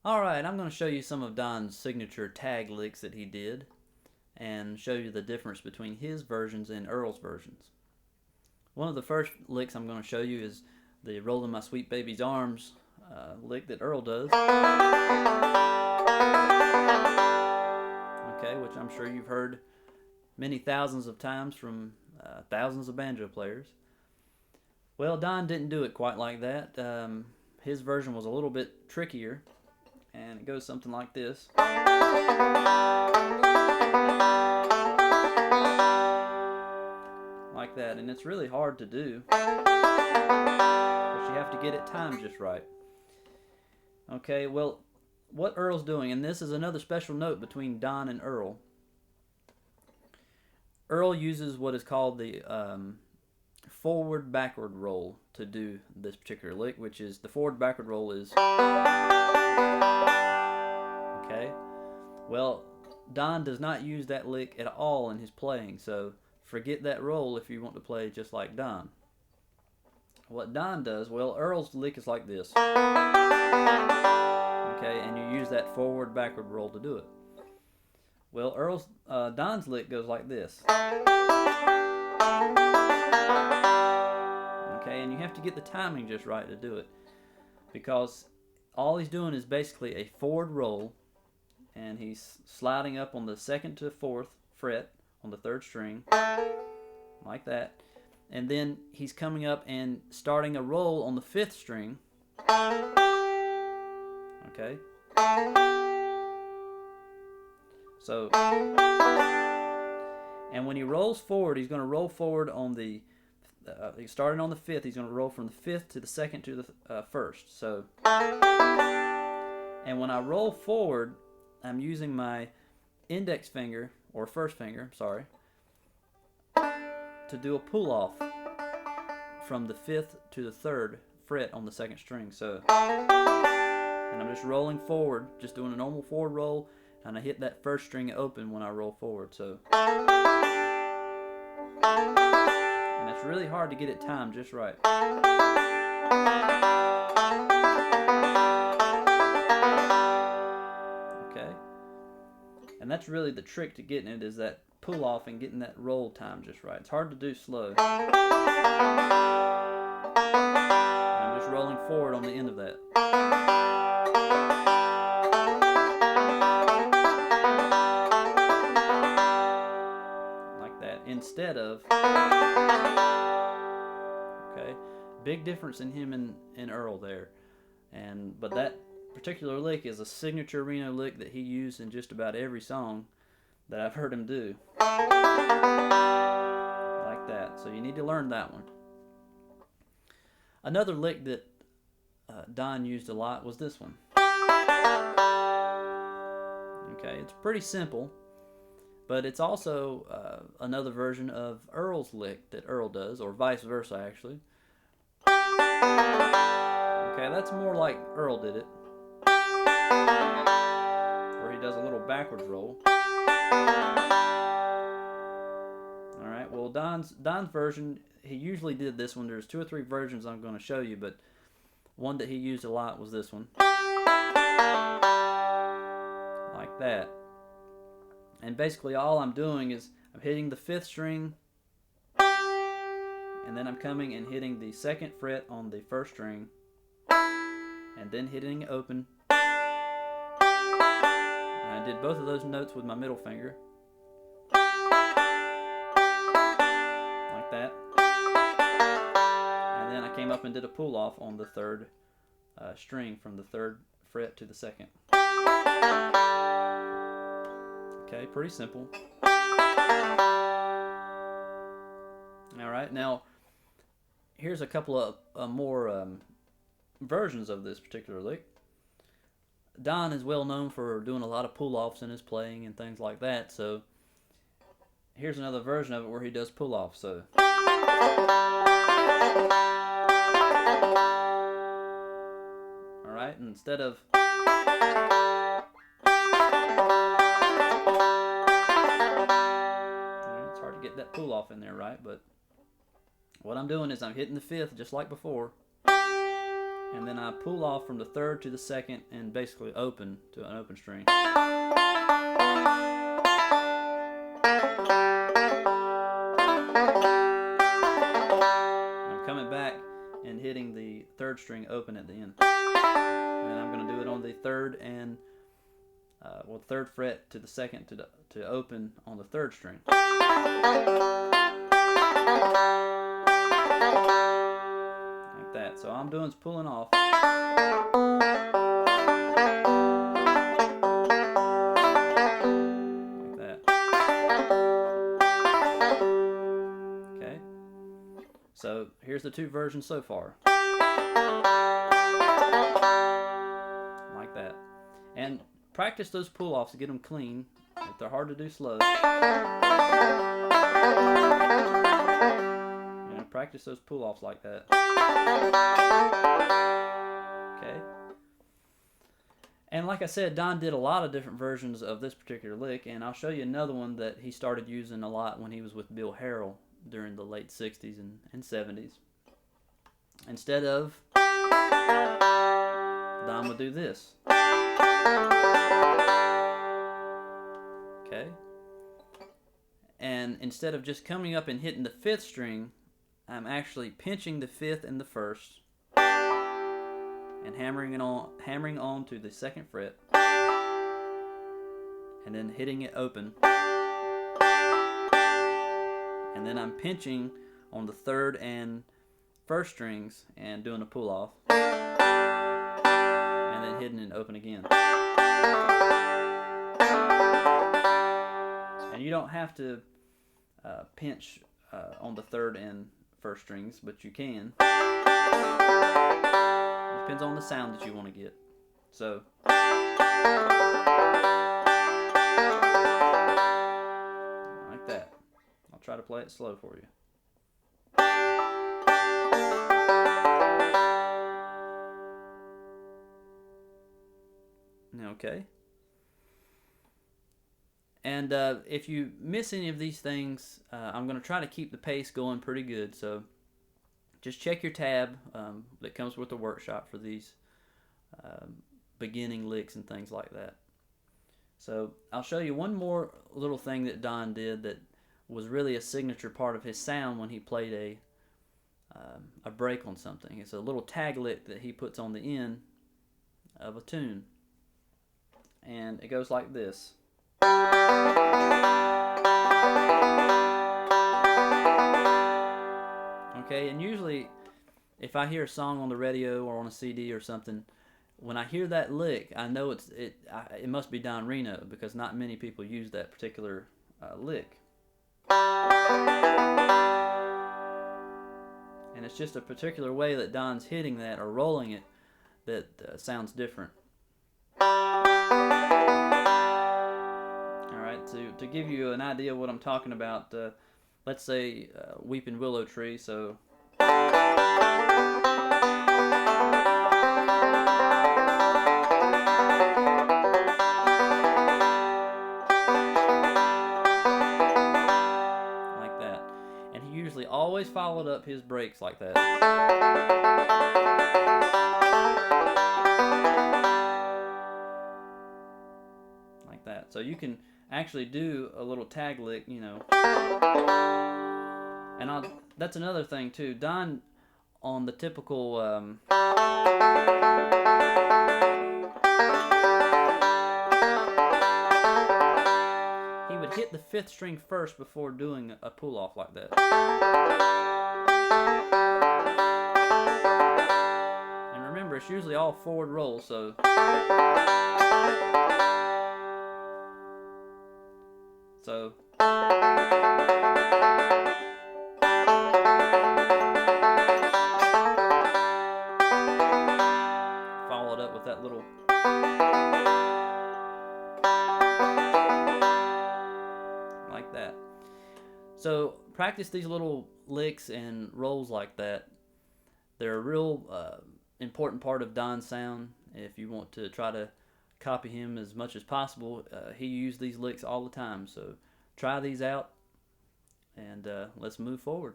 Alright, I'm going to show you some of Don's signature tag licks that he did and show you the difference between his versions and Earl's versions. One of the first licks I'm going to show you is the Rollin' My Sweet Baby's Arms lick that Earl does. Okay, which I'm sure you've heard many thousands of times from thousands of banjo players. Well, Don didn't do it quite like that. His version was a little bit trickier, and it goes something like this. Like that, and it's really hard to do, but you have to get it timed just right. Okay, well, what Earl's doing, and this is another special note between Don and Earl. Earl uses what is called the forward-backward roll to do this particular lick, which is the forward-backward roll is... Okay, well, Don does not use that lick at all in his playing, so forget that roll if you want to play just like Don. What Don does, well, Earl's lick is like this. Okay, and you use that forward-backward roll to do it. Well, Don's lick goes like this. Okay, and you have to get the timing just right to do it, because all he's doing is basically a forward roll, and he's sliding up on the 2nd to 4th fret on the 3rd string, like that, and then he's coming up and starting a roll on the 5th string. Okay, so, and when he rolls forward, he's going to roll forward on the starting on the 5th, he's going to roll from the 5th to the 2nd to the 1st. So, and when I roll forward, I'm using my index finger, or first finger, sorry, to do a pull off from the 5th to the 3rd fret on the 2nd string. So, and I'm just rolling forward, just doing a normal forward roll, and I hit that 1st string open when I roll forward. So, and it's really hard to get it timed just right. Okay, and that's really the trick to getting it, is that pull off and getting that roll time just right. It's hard to do slow. I'm just rolling forward on the end of that. Like that, instead of... Okay, big difference in him and Earl there. But that particular lick is a signature Reno lick that he used in just about every song that I've heard him do. Like that. So you need to learn that one. Another lick that Don used a lot was this one. Okay, it's pretty simple, but it's also another version of Earl's lick that Earl does, or vice versa actually. Okay, that's more like Earl did it, where he does a little backwards roll. Alright, well, Don's version, he usually did this one. There's 2 or 3 versions I'm going to show you, but one that he used a lot was this one. Like that. And basically all I'm doing is I'm hitting the 5th string, and then I'm coming and hitting the 2nd fret on the 1st string, and then hitting it open. And I did both of those notes with my middle finger. Like that. And then I came up and did a pull off on the 3rd string from the 3rd fret to the 2nd. Okay, pretty simple. Alright, now here's a couple of more versions of this particular lick. Don is well known for doing a lot of pull-offs in his playing and things like that, so here's another version of it where he does pull-offs. So, alright, instead of... It's hard to get that pull-off in there right, but what I'm doing is I'm hitting the 5th just like before, and then I pull off from the third to the second and basically open to an open string. I'm coming back and hitting the third string open at the end. And then I'm going to do it on the third and third fret to the second to open on the third string. Like that. So all I'm doing is pulling off. Like that. Okay. So here's the two versions so far. Like that. And practice those pull-offs to get them clean. If they're hard to do slow. Practice those pull-offs like that. Okay. And like I said, Don did a lot of different versions of this particular lick, and I'll show you another one that he started using a lot when he was with Bill Harrell during the late 60s and 70s. Instead of, Don would do this. Okay? And instead of just coming up and hitting the fifth string, I'm actually pinching the fifth and the first and hammering on to the second fret and then hitting it open. And then I'm pinching on the third and first strings and doing a pull off and then hitting it open again. And you don't have to pinch on the third and first strings, but you can. It depends on the sound that you want to get. So like that. I'll try to play it slow for you. Okay. And if you miss any of these things, I'm going to try to keep the pace going pretty good. So just check your tab that comes with the workshop for these beginning licks and things like that. So I'll show you one more little thing that Don did that was really a signature part of his sound when he played a break on something. It's a little tag lick that he puts on the end of a tune. And it goes like this. Okay, and usually if I hear a song on the radio or on a CD or something, when I hear that lick, I know it must be Don Reno, because not many people use that particular lick. And it's just a particular way that Don's hitting that or rolling it that sounds different. To give you an idea of what I'm talking about, let's say Weeping Willow Tree, so like that. And he usually always followed up his breaks like that. Like that. So you can actually do a little tag lick, you know. And that's another thing too. Don, on the typical he would hit the fifth string first before doing a pull off like that. And remember, it's usually all forward roll, so followed up with that little like that. So practice these little licks and rolls like that. They're a real important part of Don's sound. If you want to try to copy him as much as possible, he used these licks all the time. So try these out and let's move forward.